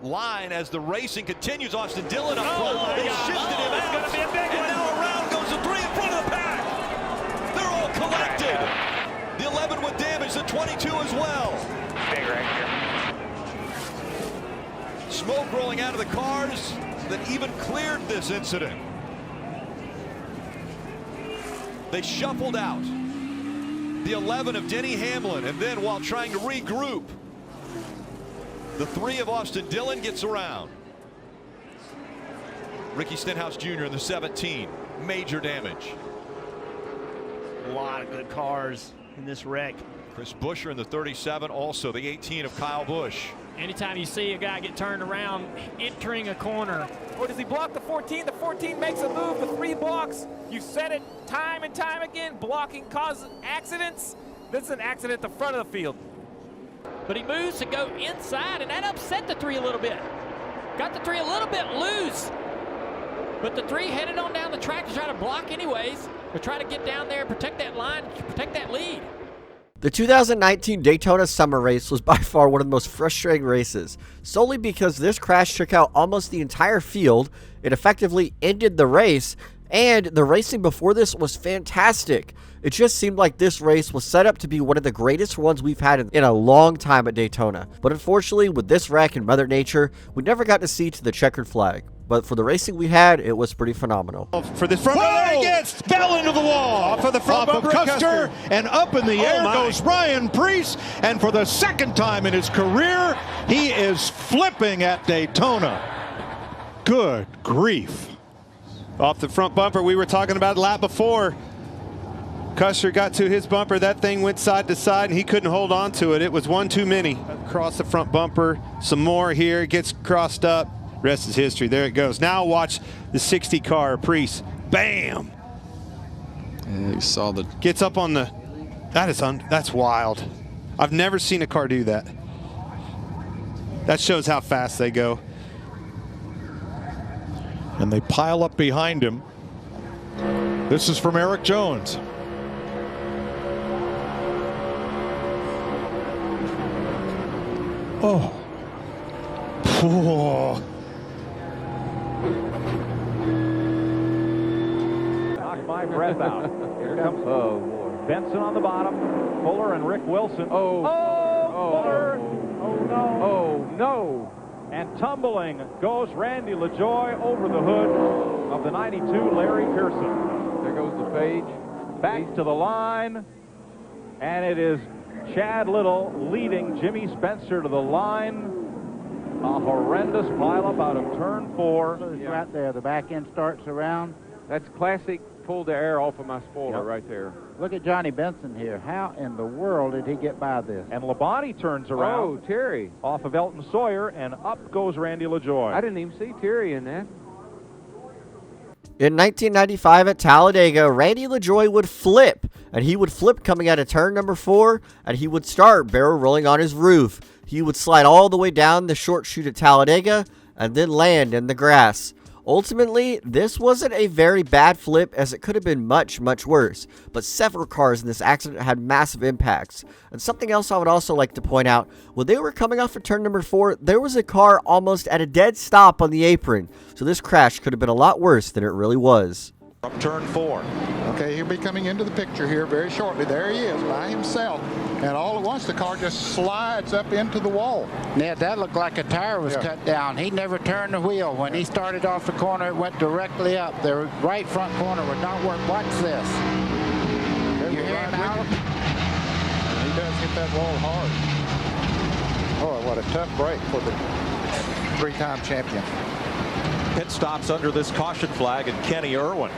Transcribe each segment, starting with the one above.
line as the racing continues. Austin Dillon up front. They shifted him out. It's gonna be a big one. And now around goes the 3 in front of the pack. They're all collected. The 11 with damage, the 22 as well. Big right here. Smoke rolling out of the cars that even cleared this incident. They shuffled out the 11 of Denny Hamlin, and then while trying to regroup, the 3 of Austin Dillon gets around. Ricky Stenhouse Jr. in the 17, major damage. A lot of good cars in this wreck. Chris Buescher in the 37, also the 18 of Kyle Busch. Anytime you see a guy get turned around entering a corner. Or does he block the 14? The 14 makes a move, the 3 blocks. You said it time and time again, blocking causes accidents. This is an accident at the front of the field. But he moves to go inside, and that upset the 3 a little bit. Got the 3 a little bit loose. But the 3 headed on down the track to try to block anyways, or try to get down there and protect that line, protect that lead. The 2019 Daytona Summer Race was by far one of the most frustrating races, solely because this crash took out almost the entire field. It effectively ended the race, and the racing before this was fantastic. It just seemed like this race was set up to be one of the greatest ones we've had in a long time at Daytona. But unfortunately, with this wreck and Mother Nature, we never got to see to the checkered flag. But for the racing we had, it was pretty phenomenal. For this front, there he gets, fell into the wall. Off of the front bumper, Custer, and up in the air my. goes Ryan Preece, and for the second time in his career, he is flipping at Daytona. Good grief. Off the front bumper, we were talking about a lap before. Custer got to his bumper, that thing went side to side, and he couldn't hold on to it. It was one too many. Across the front bumper, some more here, it gets crossed up. Rest is history. There it goes. Now watch the 60 car, Preece. Bam! Yeah, you saw the... Gets up on the... That's wild. I've never seen a car do that. That shows how fast they go. And they pile up behind him. This is from Eric Jones. Oh. Whoa. Knock my breath out. Here comes Benson on the bottom. Fuller and Rick Wilson. Fuller. Oh, no. Oh, no. And tumbling goes Randy LaJoie over the hood of the 92 Larry Pearson. There goes the page. Back to the line. And it is Chad Little leading Jimmy Spencer to the line. A horrendous pileup out of turn 4. Right there, the back end starts around. That's classic pull the air off of my spoiler right there. Look at Johnny Benson here. How in the world did he get by this? And Labonte turns around. Oh, Terry. Off of Elton Sawyer, and up goes Randy LaJoie. I didn't even see Terry in that. In 1995 at Talladega, Randy LaJoie would flip, and he would flip coming out of turn number 4, and he would start barrel rolling on his roof. He would slide all the way down the short chute at Talladega, and then land in the grass. Ultimately, this wasn't a very bad flip, as it could have been much, much worse, but several cars in this accident had massive impacts. And something else I would also like to point out, when they were coming off of turn number 4, there was a car almost at a dead stop on the apron, so this crash could have been a lot worse than it really was. Up turn 4. Okay, he'll be coming into the picture here very shortly. There he is by himself. And all at once the car just slides up into the wall. Ned, that looked like a tire was cut down. He never turned the wheel. When he started off the corner, it went directly up. The right front corner would not work. Watch this. You hear him out? And he does hit that wall hard. Oh, what a tough break for the 3-time champion. Pit stops under this caution flag, and Kenny Irwin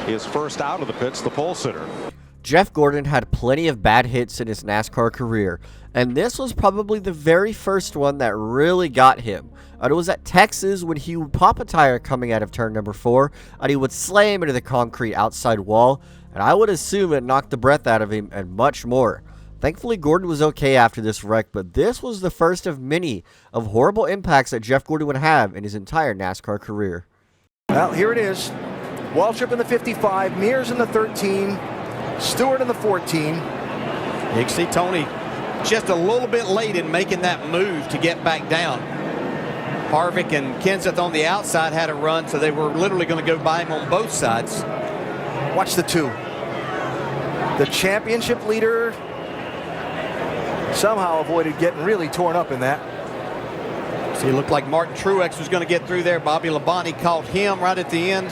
is first out of the pits, the pole sitter. Jeff Gordon had plenty of bad hits in his NASCAR career, and this was probably the very first one that really got him. And it was at Texas when he would pop a tire coming out of turn number 4, and he would slam into the concrete outside wall, and I would assume it knocked the breath out of him and much more. Thankfully, Gordon was okay after this wreck, but this was the first of many of horrible impacts that Jeff Gordon would have in his entire NASCAR career. Well, here it is. Waltrip in the 55, Mears in the 13, Stewart in the 14. You can see Tony just a little bit late in making that move to get back down. Harvick and Kenseth on the outside had a run, so they were literally going to go by him on both sides. Watch the two. The championship leader somehow avoided getting really torn up in that. So it looked like Martin Truex was going to get through there. Bobby Labonte caught him right at the end.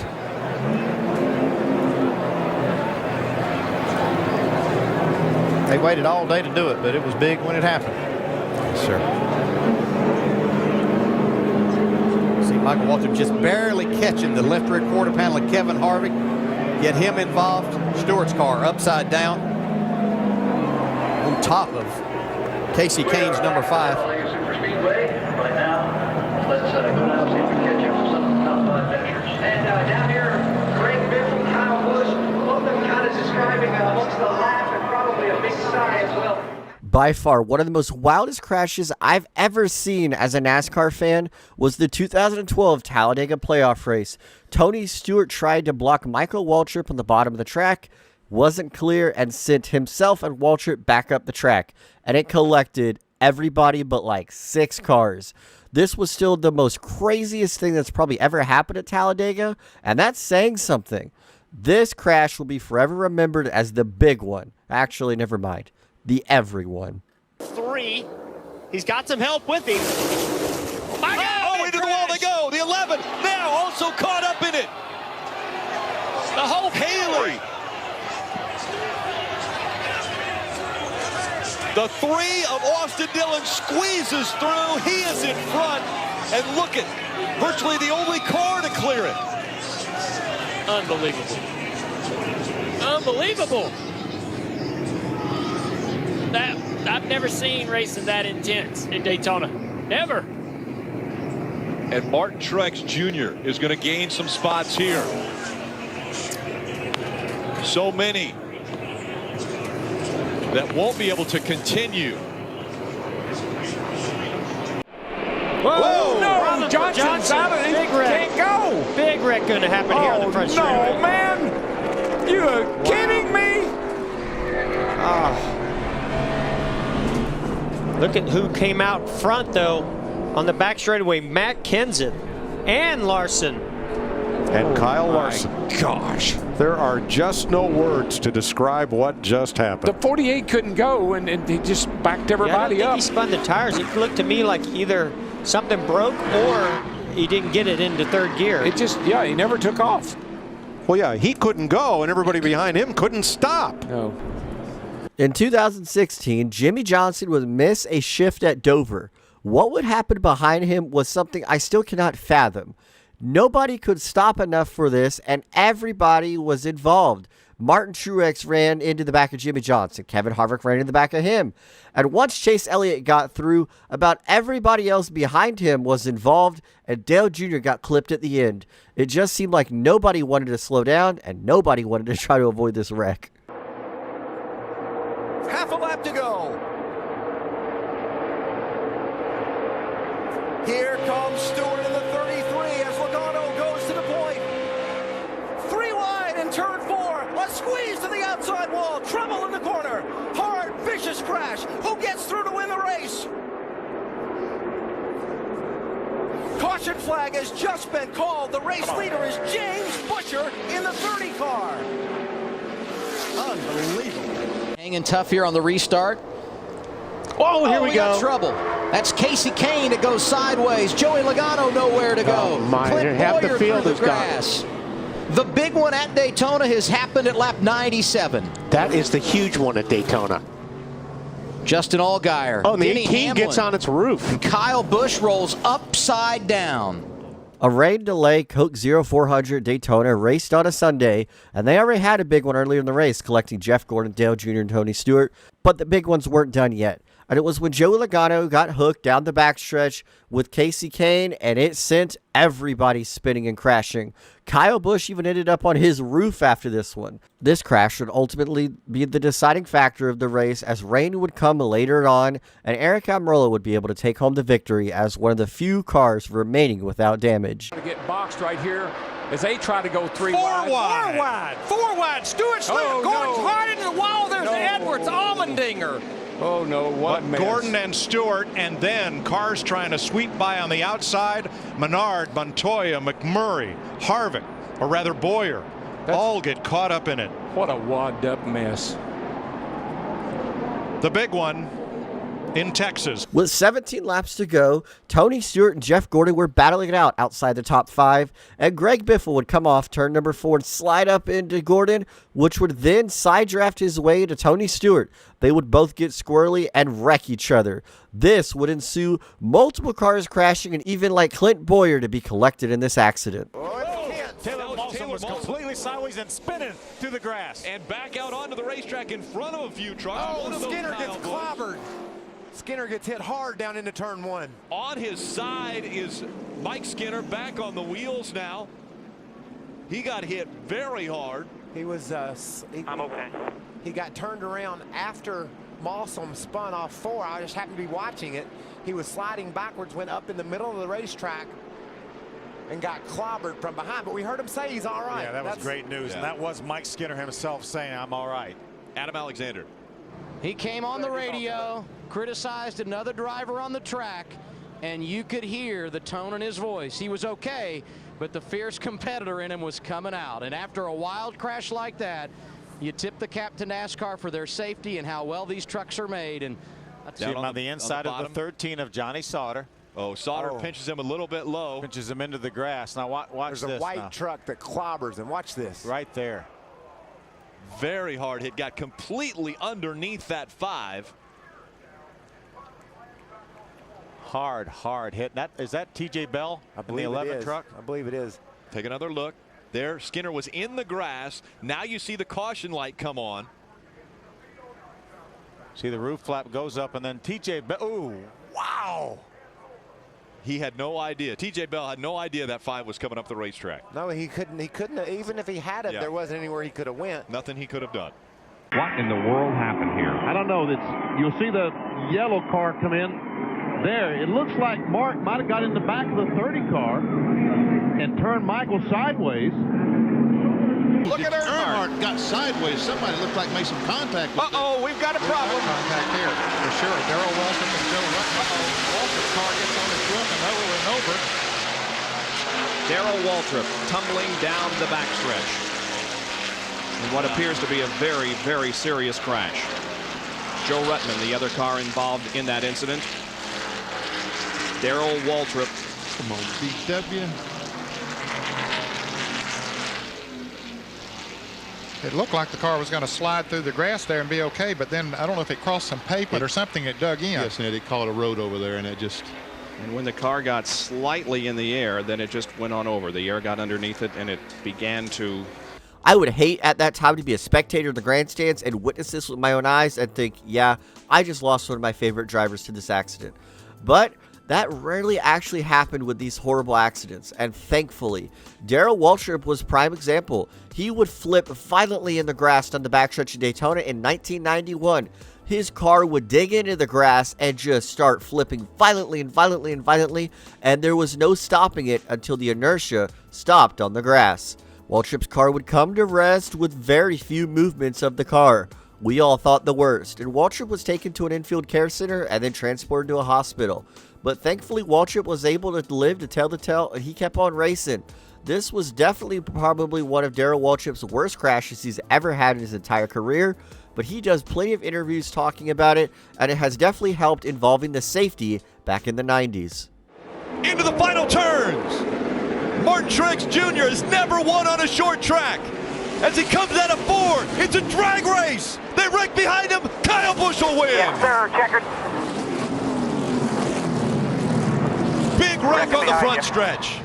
They waited all day to do it, but it was big when it happened. Yes, sir. See Michael Waltrip just barely catching the left rear quarter panel of Kevin Harvick. Get him involved. Stewart's car upside down on top of Casey Kane's number 5. Super Speedway right now. Let's go down and see if we can catch up to some of the top 5 measures. And down here, Greg Biffle, Kyle Busch, both of them kind of describing amongst the laugh and probably a big sigh as well. By far, one of the most wildest crashes I've ever seen as a NASCAR fan was the 2012 Talladega playoff race. Tony Stewart tried to block Michael Waltrip on the bottom of the track, wasn't clear, and sent himself and Waltrip back up the track. And it collected everybody but like 6 cars. This was still the most craziest thing that's probably ever happened at Talladega, and that's saying something. This crash will be forever remembered as the big one. Actually, never mind. The everyone. 3. He's got some help with him. My God, oh, into the wall they go. The 11 now also caught up in it. The whole Haley. The 3 of Austin Dillon squeezes through. He is in front. And look at virtually the only car to clear it. Unbelievable. Unbelievable. That I've never seen racing that intense in Daytona. Never. And Martin Truex Jr. is going to gain some spots here. So many that won't be able to continue. Whoa, no, Problem Johnson's out of it. Big wreck. Can't go. Big wreck going to happen here on the front no, straightaway. man. You are kidding me? Look at who came out front, though, on the back straightaway. Matt Kenseth and Larson. And Kyle Larson. Gosh. There are just no words to describe what just happened. The 48 couldn't go, and he just backed everybody I don't think up. he spun the tires. It looked to me like either something broke or he didn't get it into third gear. It just, yeah, he never took off. Well, yeah, he couldn't go, and everybody behind him couldn't stop. No. In 2016, Jimmy Johnson would miss a shift at Dover. What would happen behind him was something I still cannot fathom. Nobody could stop enough for this, and everybody was involved. Martin Truex ran into the back of Jimmy Johnson. Kevin Harvick ran in the back of him. And once Chase Elliott got through, about everybody else behind him was involved, and Dale Jr. got clipped at the end. It just seemed like nobody wanted to slow down, and nobody wanted to try to avoid this wreck. Half a lap to go. Here comes Stewart in the 33 as Logano goes to the point. 3 wide in turn 4. A squeeze to the outside wall. Trouble in the corner. Hard, vicious crash. Who gets through to win the race? Caution flag has just been called. The race leader is James Butcher in the 30 car. Unbelievable. Hanging tough here on the restart. Oh, here we go. Got trouble. That's Casey Kane. It goes sideways. Joey Logano nowhere to go. Oh, my. Clint Half the Boyer field through is the grass. The big one at Daytona has happened at lap 97. That is the huge one at Daytona. Justin Allgaier. Oh, and the Denny 18 Hamlin, gets on its roof. and Kyle Busch rolls upside down. A rain delay Coke 0400 Daytona raced on a Sunday, and they already had a big one earlier in the race, collecting Jeff Gordon, Dale Jr., and Tony Stewart, but the big ones weren't done yet. And it was when Joey Logano got hooked down the backstretch with Casey Kane, and it sent everybody spinning and crashing. Kyle Busch even ended up on his roof after this one. This crash would ultimately be the deciding factor of the race, as rain would come later on, and Eric Almirola would be able to take home the victory as one of the few cars remaining without damage. To get boxed right here as they try to go 3 Four wide. wide. Stewart slid. Oh, Gordon's no. hard into the wall. There's No. Edwards. Allmendinger. Oh, no, what But a Gordon mess. and Stewart, and then cars trying to sweep by on the outside. Menard, Montoya, McMurray, Harvick, or rather Boyer, all get caught up in it. What a wadded-up mess. The big one in Texas. With 17 laps to go, Tony Stewart and Jeff Gordon were battling it out outside the top 5, and Greg Biffle would come off turn number 4 and slide up into Gordon, which would then side draft his way to Tony Stewart. They would both get squirrely and wreck each other. This would ensue multiple cars crashing and even like Clint Boyer to be collected in this accident. Taylor Lawson was completely sideways and spinning through the grass. And back out onto the racetrack in front of a few trucks. One of those Skinner gets Kyle clobbered. Skinner gets hit hard down into turn 1. On his side is Mike Skinner, back on the wheels now. He got hit very hard. He was. I'm okay. He got turned around after Malsom spun off 4. I just happened to be watching it. He was sliding backwards, went up in the middle of the racetrack, and got clobbered from behind. But we heard him say he's all right. Yeah, that was great news. And that was Mike Skinner himself saying, I'm all right. Adam Alexander. He came on the radio, criticized another driver on the track, and you could hear the tone in his voice. He was okay, but the fierce competitor in him was coming out. And after a wild crash like that, you tip the cap to NASCAR for their safety and how well these trucks are made. And See him on the inside of the 13 of Johnny Sauter. Oh, Sauter pinches him a little bit low. Pinches him into the grass. Now watch There's this. a white now. truck that clobbers him. Watch this. Right there. Very hard hit. Got completely underneath that 5. Hard hit. Is that TJ Bell in the 11 truck? I believe it is. Take another look. There, Skinner was in the grass. Now you see the caution light come on. See the roof flap goes up, and then TJ Bell. Ooh, wow. He had no idea. TJ Bell had no idea that 5 was coming up the racetrack. No, he couldn't. Even if he had it, there wasn't anywhere he could have went. Nothing he could have done. What in the world happened here? I don't know. You'll see the yellow car come in. There, it looks like Mark might have got in the back of the 30 car and turned Michael sideways. Look at Earnhardt got sideways. Somebody looked like made some contact with Uh-oh, we've got a problem. Contact here, for sure. Darrell Walton and Joe Rutten. Walton's car gets on his roof and over and over. Darrell Waltrip tumbling down the backstretch in what appears to be a very, very serious crash. Joe Ruttman, the other car involved in that incident. Darrell Waltrip. Come on, BW. It looked like the car was going to slide through the grass there and be okay, but then I don't know if it crossed some pavement or something that dug in. Yes, and it caught a road over there, and it just. And when the car got slightly in the air, then it just went on over. The air got underneath it, and it began to. I would hate at that time to be a spectator of the grandstands and witness this with my own eyes and think, yeah, I just lost one of my favorite drivers to this accident. But that rarely actually happened with these horrible accidents, and thankfully, Darrell Waltrip was a prime example. He would flip violently in the grass on the backstretch of Daytona in 1991. His car would dig into the grass and just start flipping violently and violently and violently, and there was no stopping it until the inertia stopped on the grass. Waltrip's car would come to rest with very few movements of the car. We all thought the worst, and Waltrip was taken to an infield care center and then transported to a hospital. But thankfully, Waltrip was able to live to tell the tale, and he kept on racing. This was definitely probably one of Darrell Waltrip's worst crashes he's ever had in his entire career, but he does plenty of interviews talking about it, and it has definitely helped involving the safety back in the 90s. Into the final turns. Martin Truex Jr. has never won on a short track. As he comes out of 4, it's a drag race. They wreck behind him. Kyle Busch will win. Yes, sir. Checkered. Big wreck on the front stretch.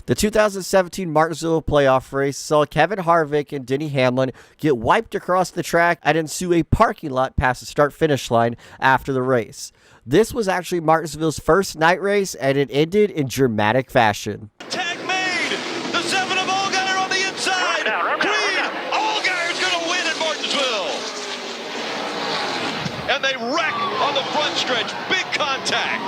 The 2017 Martinsville playoff race saw Kevin Harvick and Denny Hamlin get wiped across the track and ensue a parking lot past the start-finish line after the race. This was actually Martinsville's first night race, and it ended in dramatic fashion. Tag made. The 7 of Allgaier on the inside. Green. Allgaier's going to win at Martinsville. And they wreck on the front stretch. Big contact.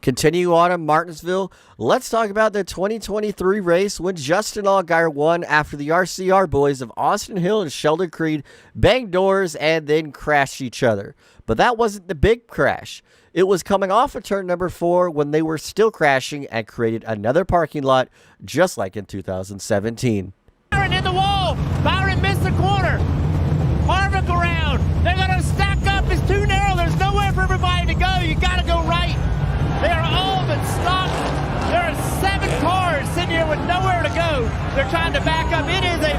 Continue on in Martinsville, let's talk about the 2023 race when Justin Allgaier won after the RCR boys of Austin Hill and Sheldon Creed banged doors and then crashed each other. But that wasn't the big crash. It was coming off of turn number 4 when they were still crashing and created another parking lot just like in 2017. Byron in the wall. Byron missed the corner. Harvick around. They're going to stack up. It's too narrow. There's nowhere for everybody to go. You got to go right. They are all but stopped. There are 7 cars sitting here with nowhere to go. They're trying to back up. It is a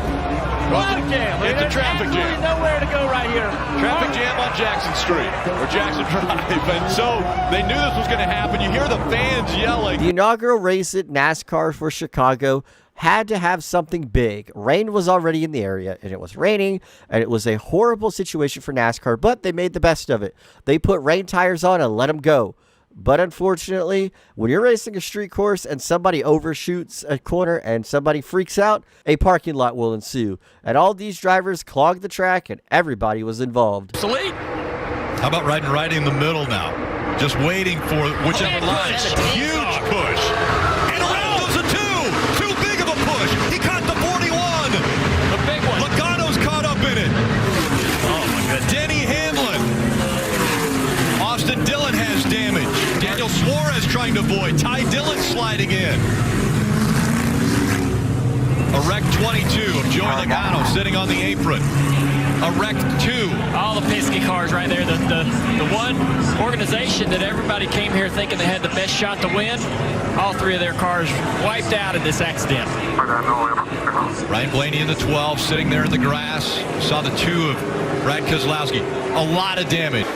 traffic jam. It's a traffic jam. Nowhere to go right here. Traffic jam on Jackson Street or Jackson Drive. And so they knew this was going to happen. You hear the fans yelling. The inaugural race at NASCAR for Chicago had to have something big. Rain was already in the area, and it was raining, and it was a horrible situation for NASCAR, but they made the best of it. They put rain tires on and let them go. But unfortunately, when you're racing a street course and somebody overshoots a corner and somebody freaks out, a parking lot will ensue. And all these drivers clogged the track, and everybody was involved. How about riding right in the middle now? Just waiting for whichever line. Huge push. And around goes a 2. Too big of a push. He caught the 41. The big one. Logano's caught up in it. Oh, my God. Denny Hamlin. Austin Dillon has damage. Daniel Suarez trying to avoid. Ty Dillon sliding in. A wreck 22 of Joey Logano sitting on the apron. A wreck 2. All the Penske cars right there. The one organization that everybody came here thinking they had the best shot to win. All 3 of their cars wiped out in this accident. Ryan Blaney in the 12, sitting there in the grass. Saw the 2 of Brad Keselowski. A lot of damage.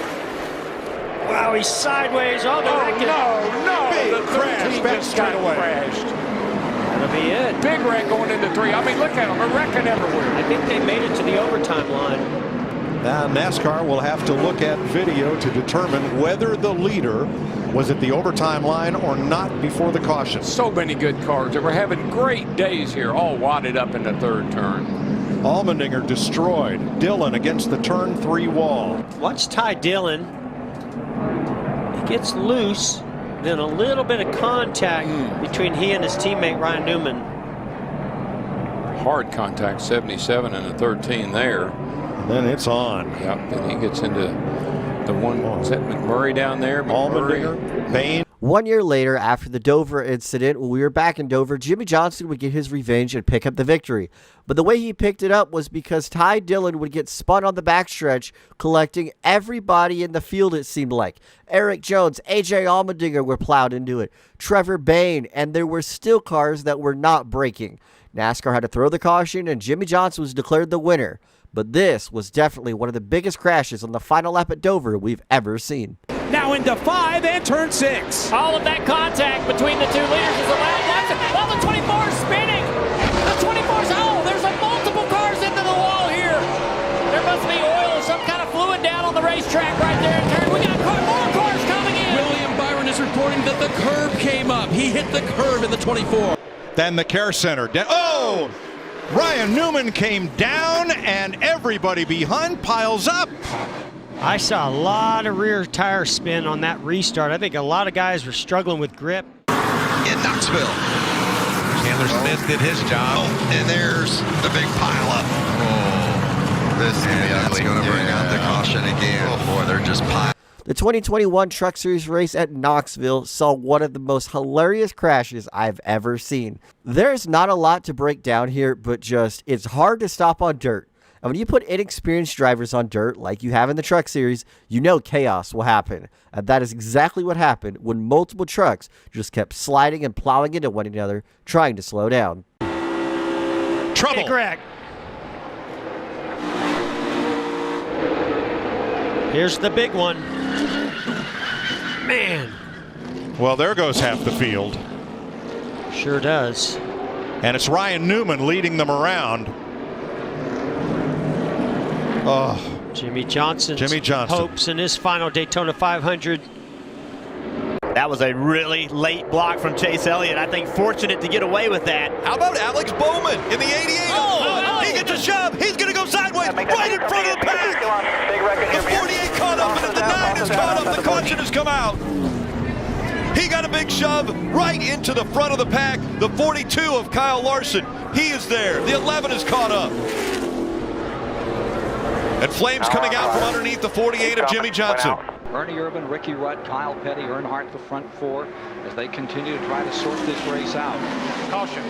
Wow, he's sideways on the wreck. No. Big crash. Back straight away. Crashed. That'll be it. Big wreck going into 3. I mean, look at them. They're wrecking everywhere. I think they made it to the overtime line. Now NASCAR will have to look at video to determine whether the leader was at the overtime line or not before the caution. So many good cars. We're having great days here, all wadded up in the 3rd turn. Allmendinger destroyed. Dillon against the turn 3 wall. Watch Ty Dillon. He gets loose. Then a little bit of contact between he and his teammate Ryan Newman. Hard contact, 77 and a 13 there. And then it's on. Yep, and he gets into the one. Is that McMurray down there? Allmendinger, Bain. 1 year later, after the Dover incident, when we were back in Dover, Jimmy Johnson would get his revenge and pick up the victory. But the way he picked it up was because Ty Dillon would get spun on the backstretch, collecting everybody in the field, it seemed like. Eric Jones, AJ Allmendinger were plowed into it, Trevor Bayne, and there were still cars that were not braking. NASCAR had to throw the caution, and Jimmy Johnson was declared the winner. But this was definitely one of the biggest crashes on the final lap at Dover we've ever seen. Now into 5 and turn 6. All of that contact between the 2 leaders is allowed. While the 24 is spinning. The 24's there's multiple cars into the wall here. There must be oil or some kind of fluid down on the racetrack right there in turn. We got more cars coming in. William Byron is reporting that the curb came up. He hit the curb in the 24. Then the care center. Oh! Ryan Newman came down and everybody behind piles up. I saw a lot of rear tire spin on that restart. I think a lot of guys were struggling with grip. In Knoxville. Chandler Smith did his job. And there's the big pile up. Oh, this is going to be ugly. That's going to bring out the caution again. Oh, boy, they're just piling. The 2021 Truck Series race at Knoxville saw one of the most hilarious crashes I've ever seen. There's not a lot to break down here, but just it's hard to stop on dirt. And when you put inexperienced drivers on dirt like you have in the Truck Series, you know chaos will happen. And that is exactly what happened when multiple trucks just kept sliding and plowing into one another, trying to slow down. Trouble. Hey, Greg. Here's the big one. Man. Well, there goes half the field. Sure does. And it's Ryan Newman leading them around. Oh, Jimmy Johnson's Johnson. hopes in his final Daytona 500. That was a really late block from Chase Elliott. I think fortunate to get away with that. How about Alex Bowman in the 88? He gets a shove. He's going to go sideways right in front of the pack. The 48 caught up, and the 9 is caught up. The caution has come out. He got a big shove right into the front of the pack. The 42 of Kyle Larson, he is there. The 11 is caught up. And flames coming out from underneath the 48 of Jimmy Johnson. Ernie Irvan, Ricky Rutt, Kyle Petty, Earnhardt, the front four, as they continue to try to sort this race out. Caution.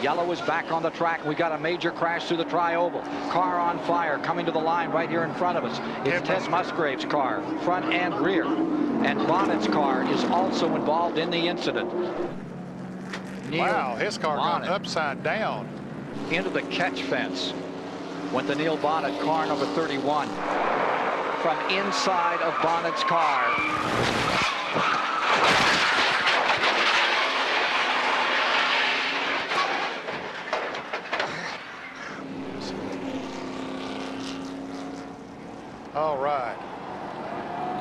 Yellow is back on the track. We got a major crash through the tri-oval. Car on fire coming to the line right here in front of us. It's Ted Musgrave's car, front and rear. And Bonnet's car is also involved in the incident. Wow, his car got upside down. Into the catch fence went the Neil Bonnet, car number 31. From inside of Bonnet's car. All right.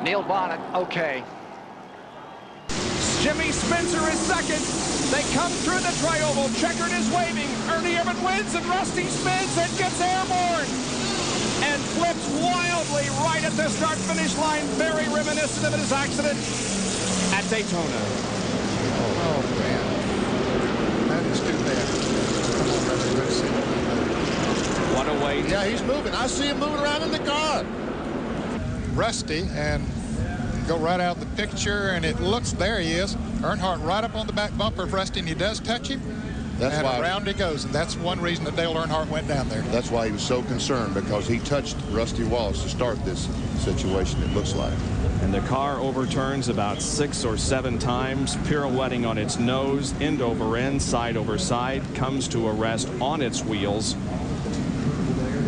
Neil Bonnet, okay. Jimmy Spencer is second. They come through the tri-oval. Checkered is waving. Ernie Irvan wins, and Rusty spins and gets airborne. And flips wildly right at the start-finish line. Very reminiscent of his accident at Daytona. Oh, man. That is too bad. Let's see. What a way. Yeah, he's moving. I see him moving around in the car. Rusty, and go right out of the picture, and it looks, there he is. Earnhardt right up on the back bumper of Rusty, and he does touch him. That's and why around he goes, and that's one reason that Dale Earnhardt went down there. That's why he was so concerned, because he touched Rusty Wallace to start this situation, it looks like. And the car overturns about 6 or 7 times, pirouetting on its nose, end over end, side over side, comes to a rest on its wheels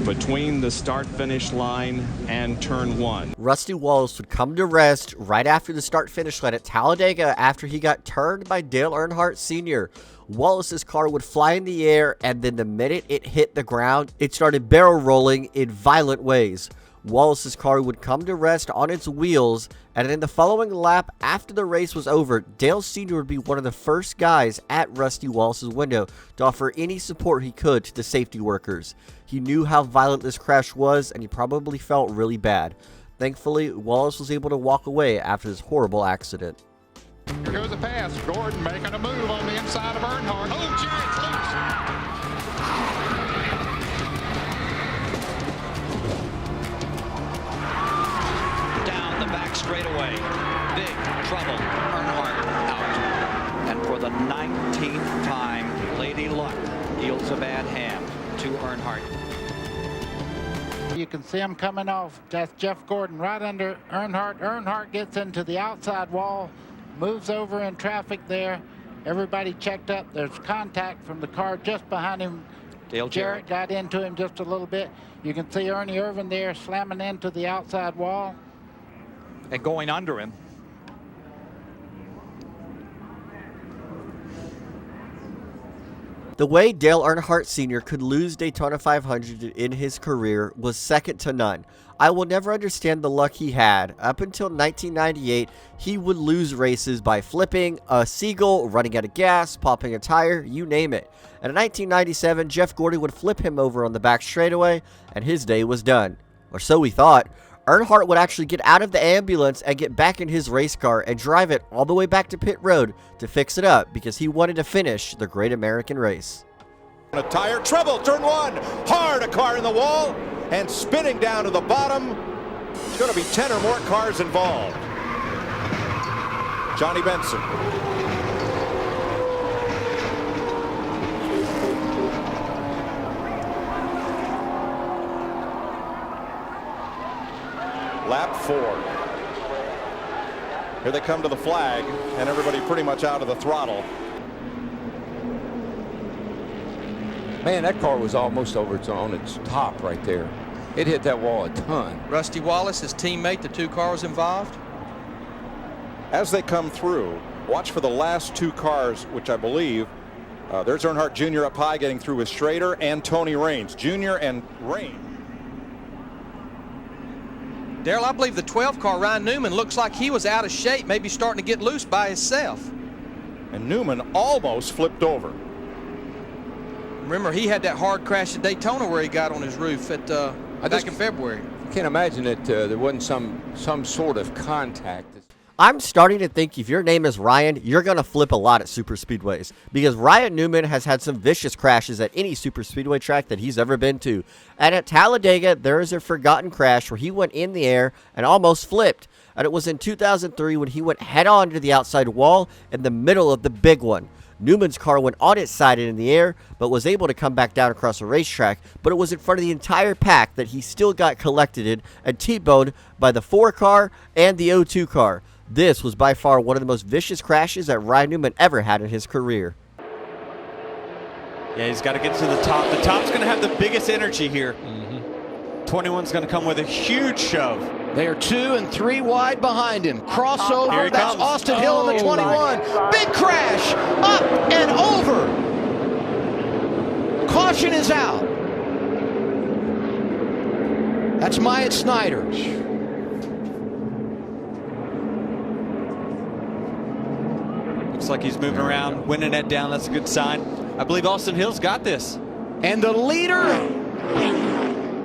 between the start-finish line and turn 1. Rusty Wallace would come to rest right after the start-finish line at Talladega after he got turned by Dale Earnhardt Sr. Wallace's car would fly in the air, and then the minute it hit the ground, it started barrel rolling in violent ways. Wallace's car would come to rest on its wheels, and in the following lap after the race was over, Dale Sr. would be one of the first guys at Rusty Wallace's window to offer any support he could to the safety workers. He knew how violent this crash was, and he probably felt really bad. Thankfully, Wallace was able to walk away after this horrible accident. Here goes a pass. Gordon making a move on the inside of Earnhardt. Oh, Jarrett's loose. Down the back straightaway. Big trouble. Earnhardt out. And for the 19th time, Lady Luck deals a bad hand to Earnhardt. You can see him coming off. That's Jeff Gordon right under Earnhardt. Earnhardt gets into the outside wall, moves over in traffic there. Everybody checked up. There's contact from the car just behind him. Dale Jarrett got into him just a little bit. You can see Ernie Irvan there slamming into the outside wall. And going under him. The way Dale Earnhardt Sr. could lose Daytona 500 in his career was second to none. I will never understand the luck he had. Up until 1998, he would lose races by flipping a seagull, running out of gas, popping a tire, you name it. And in 1997, Jeff Gordon would flip him over on the back straightaway, and his day was done. Or so we thought. Earnhardt would actually get out of the ambulance and get back in his race car and drive it all the way back to pit road to fix it up because he wanted to finish the Great American Race. A tire trouble, turn 1, hard, a car in the wall, and spinning down to the bottom. There's going to be 10 or more cars involved. Johnny Benson. Lap 4. Here they come to the flag, and everybody pretty much out of the throttle. Man, that car was almost on its top right there. It hit that wall a ton. Rusty Wallace, his teammate, the 2 cars involved. As they come through, watch for the last 2 cars, which I believe, there's Earnhardt Jr. up high getting through with Schrader and Tony Raines. Jr. and Raines. Darrell, I believe the 12 car, Ryan Newman, looks like he was out of shape, maybe starting to get loose by himself. And Newman almost flipped over. Remember, he had that hard crash at Daytona where he got on his roof at back in February. I can't imagine that there wasn't some sort of contact. I'm starting to think if your name is Ryan, you're going to flip a lot at super speedways, because Ryan Newman has had some vicious crashes at any super speedway track that he's ever been to. And at Talladega, there is a forgotten crash where he went in the air and almost flipped. And it was in 2003 when he went head-on to the outside wall in the middle of the big one. Newman's car went on its side and in the air, but was able to come back down across the racetrack, but it was in front of the entire pack that he still got collected in and T-boned by the 4 car and the 02 car. This was by far one of the most vicious crashes that Ryan Newman ever had in his career. Yeah, he's got to get to the top. The top's going to have the biggest energy here. 21's going to come with a huge shove. They are 2 and 3 wide behind him. Crossover, Here he that's comes. Austin Hill in the 21. Big crash, up and over. Caution is out. That's Myatt Snider. Looks like he's moving around, winning it down. That's a good sign. I believe Austin Hill's got this. And the leader,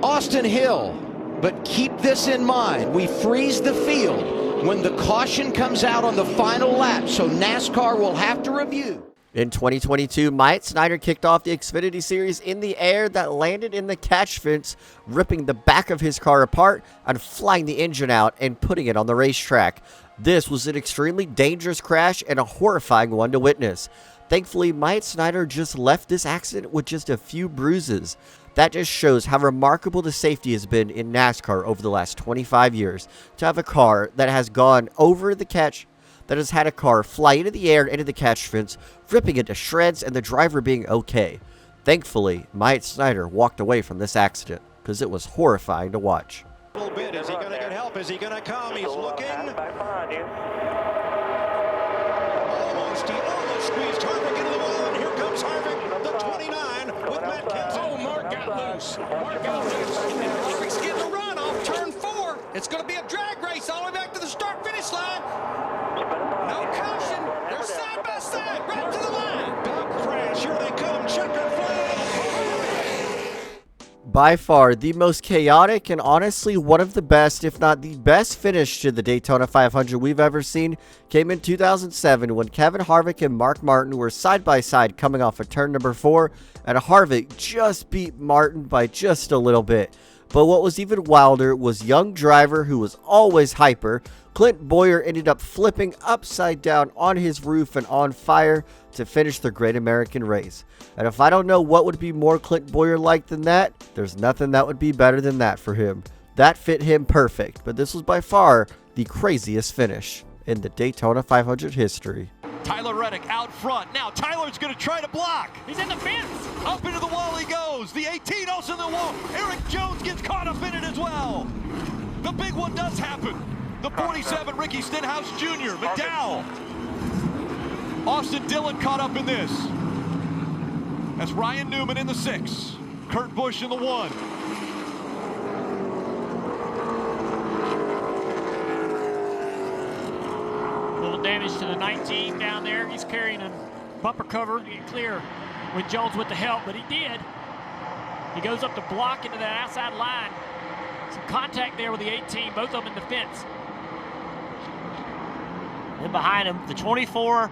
Austin Hill. But keep this in mind. We freeze the field when the caution comes out on the final lap, so NASCAR will have to review. In 2022, Myatt Snider kicked off the Xfinity Series in the air that landed in the catch fence, ripping the back of his car apart and flying the engine out and putting it on the racetrack. This was an extremely dangerous crash and a horrifying one to witness. Thankfully, Myatt Snider just left this accident with just a few bruises. That just shows how remarkable the safety has been in NASCAR over the last 25 years. To have a car that has gone over the catch, that has had a car fly into the air, into the catch fence, ripping it to shreds, and the driver being okay. Thankfully, Myatt Snider walked away from this accident, because it was horrifying to watch. A little bit. Is he going to get help? Is he going to come? He's looking. Almost. He almost squeezed Harvick into the wall, and here comes Harvick, the 29, with Matt Kenseth. Oh, Mark got loose. Mark got loose. And Harvick's getting a run off turn 4. It's going to be a drag race all the way back to the start-finish line. No caution. They're side by side, right to the line. Big crash. Here they come. Checkered flag. By far, the most chaotic and honestly one of the best, if not the best finish to the Daytona 500 we've ever seen came in 2007 when Kevin Harvick and Mark Martin were side by side coming off of turn number 4, and Harvick just beat Martin by just a little bit. But what was even wilder was young driver who was always hyper, Clint Bowyer, ended up flipping upside down on his roof and on fire to finish the Great American Race. And if I don't know what would be more Clint Bowyer-like than that, there's nothing that would be better than that for him. That fit him perfect, but this was by far the craziest finish in the Daytona 500 history. Tyler Reddick out front. Now Tyler's going to try to block. He's in the fence. Up into the wall he goes. The 18 also in the wall. Eric Jones gets caught up in it as well. The big one does happen. The 47, Ricky Stenhouse Jr., McDowell. Austin Dillon caught up in this. That's Ryan Newman in the 6. Kurt Busch in the 1. Little damage to the 19 down there. He's carrying a bumper cover to get clear with Jones with the help, but he did. He goes up to block into that outside line. Some contact there with the 18, both of them in the fence. Then behind him, the 24,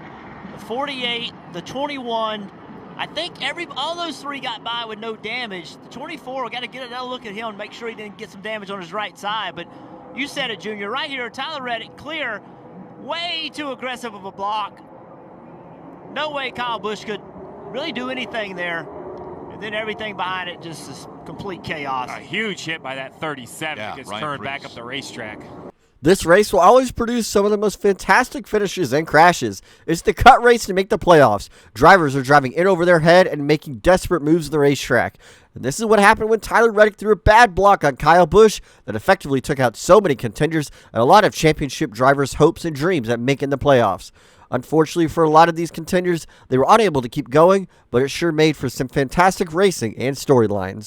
the 48, the 21. I think all those 3 got by with no damage. The 24, we got to get another look at him and make sure he didn't get some damage on his right side. But you said it, Junior. Right here, Tyler Reddick, clear. Way too aggressive of a block. No way Kyle Busch could really do anything there. And then everything behind it just is complete chaos. A huge hit by that 37 that gets turned back up the racetrack. This race will always produce some of the most fantastic finishes and crashes. It's the cut race to make the playoffs. Drivers are driving in over their head and making desperate moves on the racetrack. And this is what happened when Tyler Reddick threw a bad block on Kyle Busch that effectively took out so many contenders and a lot of championship drivers' hopes and dreams at making the playoffs. Unfortunately for a lot of these contenders, they were unable to keep going, but it sure made for some fantastic racing and storylines.